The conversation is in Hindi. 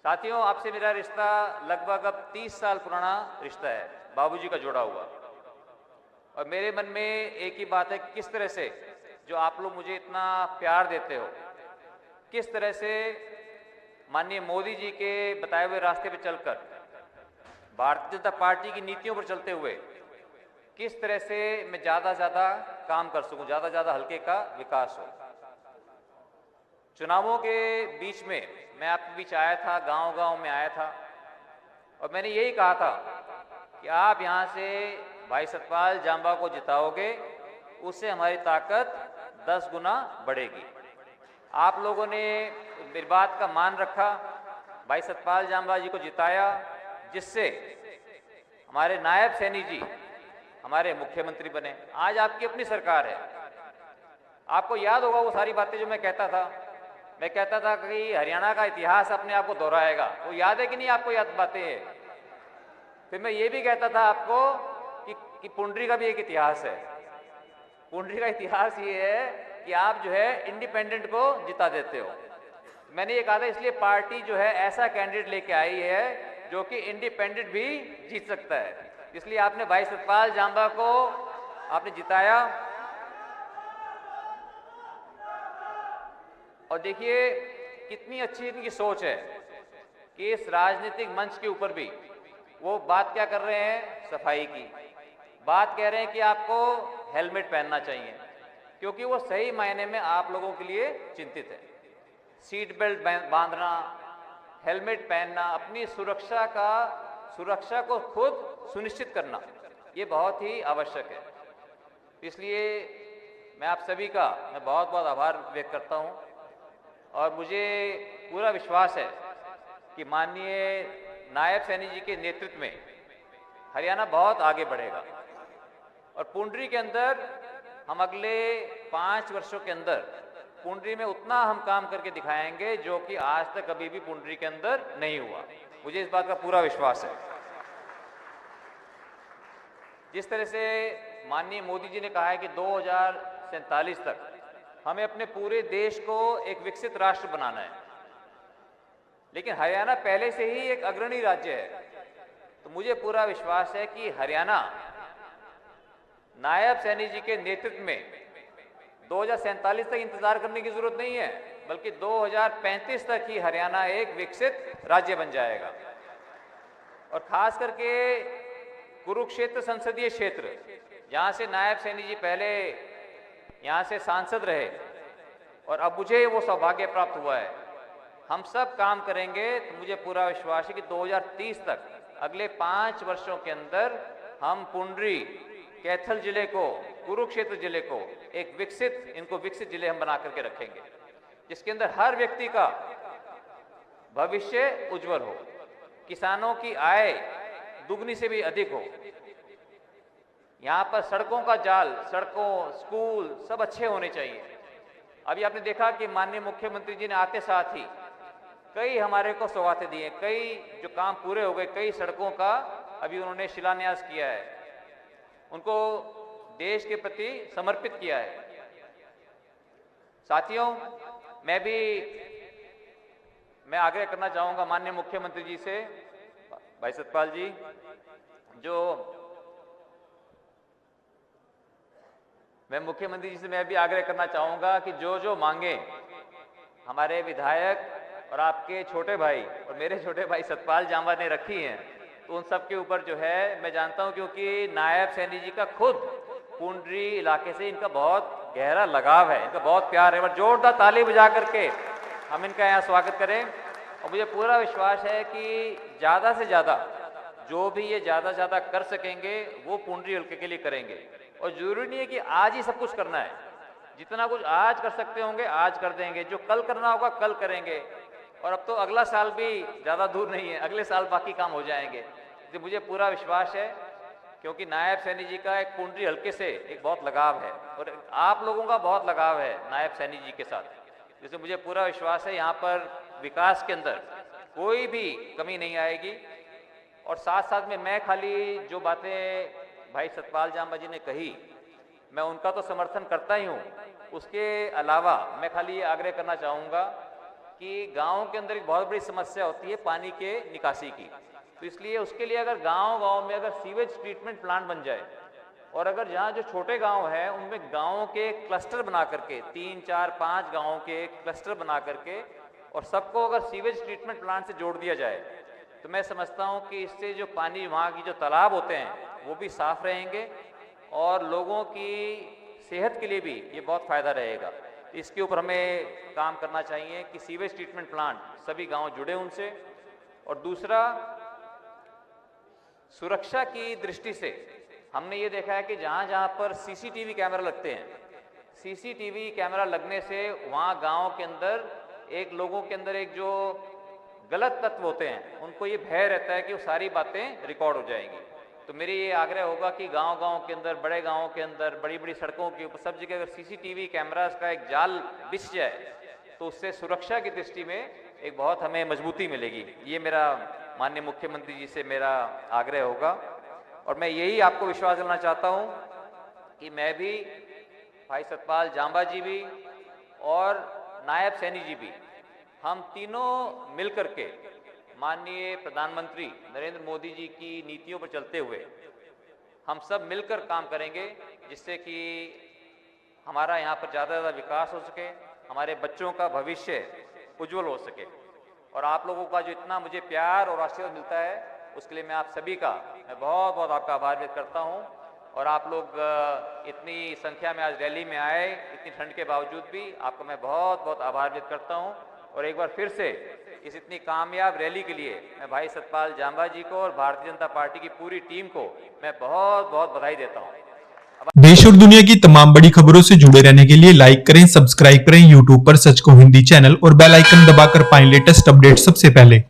साथियों, आपसे मेरा रिश्ता लगभग अब 30 साल पुराना रिश्ता है, बाबूजी का जोड़ा हुआ। और मेरे मन में एक ही बात है, किस तरह से जो आप लोग मुझे इतना प्यार देते हो, किस तरह से माननीय मोदी जी के बताए हुए रास्ते पर चलकर, भारतीय जनता पार्टी की नीतियों पर चलते हुए किस तरह से मैं ज़्यादा से ज़्यादा काम कर सकूं, ज़्यादा से ज़्यादा हल्के का विकास हो। चुनावों के बीच में मैं आपके बीच आया था, गांव-गांव में आया था और मैंने यही कहा था कि आप यहां से भाई सतपाल जांबा को जिताओगे, उससे हमारी ताकत 10 गुना बढ़ेगी। आप लोगों ने मेरी बात का मान रखा, भाई सतपाल जांबा जी को जिताया, जिससे हमारे नायब सैनी जी हमारे मुख्यमंत्री बने। आज आपकी अपनी सरकार है। आपको याद होगा वो सारी बातें जो मैं कहता था। मैं कहता था कि हरियाणा का इतिहास अपने आप को दोहराएगा। वो याद है कि नहीं आपको याद बातें है? फिर मैं ये भी कहता था आपको कि पुंडरी का भी एक इतिहास है। पुंडरी का इतिहास ये है कि आप जो है इंडिपेंडेंट को जिता देते हो। मैंने ये कहा था, इसलिए पार्टी जो है ऐसा कैंडिडेट लेके आई है जो कि इंडिपेंडेंट भी जीत सकता है। इसलिए आपने भाई सतपाल जांबा को आपने जिताया। और देखिए कितनी अच्छी इनकी सोच है कि इस राजनीतिक मंच के ऊपर भी वो बात क्या कर रहे हैं, सफाई की बात कह रहे हैं कि आपको हेलमेट पहनना चाहिए, क्योंकि वो सही मायने में आप लोगों के लिए चिंतित है। सीट बेल्ट बांधना, हेलमेट पहनना, अपनी सुरक्षा को खुद सुनिश्चित करना, ये बहुत ही आवश्यक है। इसलिए मैं आप सभी का बहुत बहुत आभार व्यक्त करता हूं और मुझे पूरा विश्वास है कि माननीय नायब सैनी जी के नेतृत्व में हरियाणा बहुत आगे बढ़ेगा और पुंडरी के अंदर हम अगले 5 वर्षों के अंदर पुंडरी में उतना हम काम करके दिखाएंगे जो कि आज तक कभी भी पुंडरी के अंदर नहीं हुआ। मुझे इस बात का पूरा विश्वास है। जिस तरह से माननीय मोदी जी ने कहा है कि 2047 तक हमें अपने पूरे देश को एक विकसित राष्ट्र बनाना है, लेकिन हरियाणा पहले से ही एक अग्रणी राज्य है। तो मुझे पूरा विश्वास है कि हरियाणा नायब सैनी जी के नेतृत्व में 2047 तक इंतजार करने की जरूरत नहीं है, बल्कि 2035 तक ही हरियाणा एक विकसित राज्य बन जाएगा। और खास करके कुरुक्षेत्र संसदीय क्षेत्र, जहां से नायब सैनी जी पहले यहां से सांसद रहे और अब मुझे वो सौभाग्य प्राप्त हुआ है, हम सब काम करेंगे। तो मुझे पूरा विश्वास है कि 2030 तक, अगले 5 वर्षों के अंदर हम पुंडरी, कैथल जिले को, कुरुक्षेत्र जिले को एक विकसित जिले हम बना करके रखेंगे, जिसके अंदर हर व्यक्ति का भविष्य उज्जवल हो, किसानों की आय दुगनी से भी अधिक हो, यहाँ पर सड़कों का जाल, सड़कों, स्कूल सब अच्छे होने चाहिए। अभी आपने देखा कि माननीय मुख्यमंत्री जी ने आते साथ ही कई हमारे को सौगातें दी हैं, कई जो काम पूरे हो गए, कई सड़कों का अभी उन्होंने शिलान्यास किया है, उनको देश के प्रति समर्पित किया है। साथियों, मैं आग्रह करना चाहूंगा माननीय मुख्यमंत्री जी से, भाई सतपाल जी, मैं भी आग्रह करना चाहूंगा कि जो मांगे हमारे विधायक और आपके छोटे भाई और मेरे छोटे भाई सतपाल जांबा ने रखी हैं, तो उन सब के ऊपर जो है मैं जानता हूं, क्योंकि नायब सैनी जी का खुद पुंडरी इलाके से इनका बहुत गहरा लगाव है, इनका बहुत प्यार है। और जोरदार ताली बजा करके हम इनका यहाँ स्वागत करें। और मुझे पूरा विश्वास है कि ज़्यादा से ज़्यादा जो भी ये ज़्यादा से ज़्यादा कर सकेंगे वो पुंडरी हल्के के लिए करेंगे। और जरूरी नहीं है कि आज ही सब कुछ करना है, जितना कुछ आज कर सकते होंगे आज कर देंगे, जो कल करना होगा कल करेंगे। और अब तो अगला साल भी ज़्यादा दूर नहीं है, अगले साल बाकी काम हो जाएंगे। तो मुझे पूरा विश्वास है, क्योंकि नायब सैनी जी का एक पुंडरी हल्के से एक बहुत लगाव है और आप लोगों का बहुत लगाव है नायब सैनी जी के साथ, जिससे मुझे पूरा विश्वास है यहाँ पर विकास के अंदर कोई भी कमी नहीं आएगी। और साथ साथ में मैं खाली जो बातें भाई सतपाल जांबा जी ने कही, मैं उनका तो समर्थन करता ही हूँ, उसके अलावा मैं खाली ये आग्रह करना चाहूँगा कि गाँव के अंदर एक बहुत बड़ी समस्या होती है पानी के निकासी की। तो इसलिए उसके लिए अगर गाँव में अगर सीवेज ट्रीटमेंट प्लांट बन जाए, और अगर जहाँ जो छोटे गांव हैं उनमें गांवों के क्लस्टर बना करके 3, 4, 5 गांवों के क्लस्टर बना करके और सबको अगर सीवेज ट्रीटमेंट प्लांट से जोड़ दिया जाए, तो मैं समझता हूँ कि इससे जो पानी वहाँ की जो तालाब होते हैं वो भी साफ रहेंगे और लोगों की सेहत के लिए भी ये बहुत फ़ायदा रहेगा। इसके ऊपर हमें काम करना चाहिए कि सीवेज ट्रीटमेंट प्लांट सभी गाँव जुड़े उनसे। और दूसरा, सुरक्षा की दृष्टि से हमने ये देखा है कि जहाँ जहाँ पर सीसीटीवी कैमरा लगते हैं, सीसीटीवी कैमरा लगने से वहाँ गांव के अंदर एक लोगों के अंदर एक जो गलत तत्व होते हैं उनको ये भय रहता है कि वो सारी बातें रिकॉर्ड हो जाएंगी। तो मेरी ये आग्रह होगा कि गांव के अंदर, बड़े गांवों के अंदर, बड़ी बड़ी सड़कों के ऊपर सब जगह अगर सीसीटीवी कैमरास का एक जाल बिछ जाए तो उससे सुरक्षा की दृष्टि में एक बहुत हमें मजबूती मिलेगी। ये मेरा माननीय मुख्यमंत्री जी से मेरा आग्रह होगा। और मैं यही आपको विश्वास दिलाना चाहता हूं कि मैं भी, भाई सतपाल जांबा जी भी और नायब सैनी जी भी, हम तीनों मिलकर के माननीय प्रधानमंत्री नरेंद्र मोदी जी की नीतियों पर चलते हुए हम सब मिलकर काम करेंगे, जिससे कि हमारा यहाँ पर ज़्यादा से ज़्यादा विकास हो सके, हमारे बच्चों का भविष्य उज्जवल हो सके। और आप लोगों का जो इतना मुझे प्यार और आशीर्वाद मिलता है उसके लिए मैं आप सभी का मैं बहुत बहुत आपका आभार व्यक्त करता हूं। और आप लोग इतनी संख्या में आज रैली में आए, इतनी ठंड के बावजूद भी आपका मैं बहुत बहुत आभार व्यक्त करता हूं। और एक बार फिर से इस इतनी कामयाब रैली के लिए मैं भाई सतपाल जांबा जी को और भारतीय जनता पार्टी की पूरी टीम को मैं बहुत बहुत बधाई देता हूं। देश और दुनिया की तमाम बड़ी खबरों से जुड़े रहने के लिए लाइक करें, सब्सक्राइब करें यूट्यूब पर सच को हिंदी चैनल और बेल आइकन दबाकर पाएं लेटेस्ट अपडेट सबसे पहले।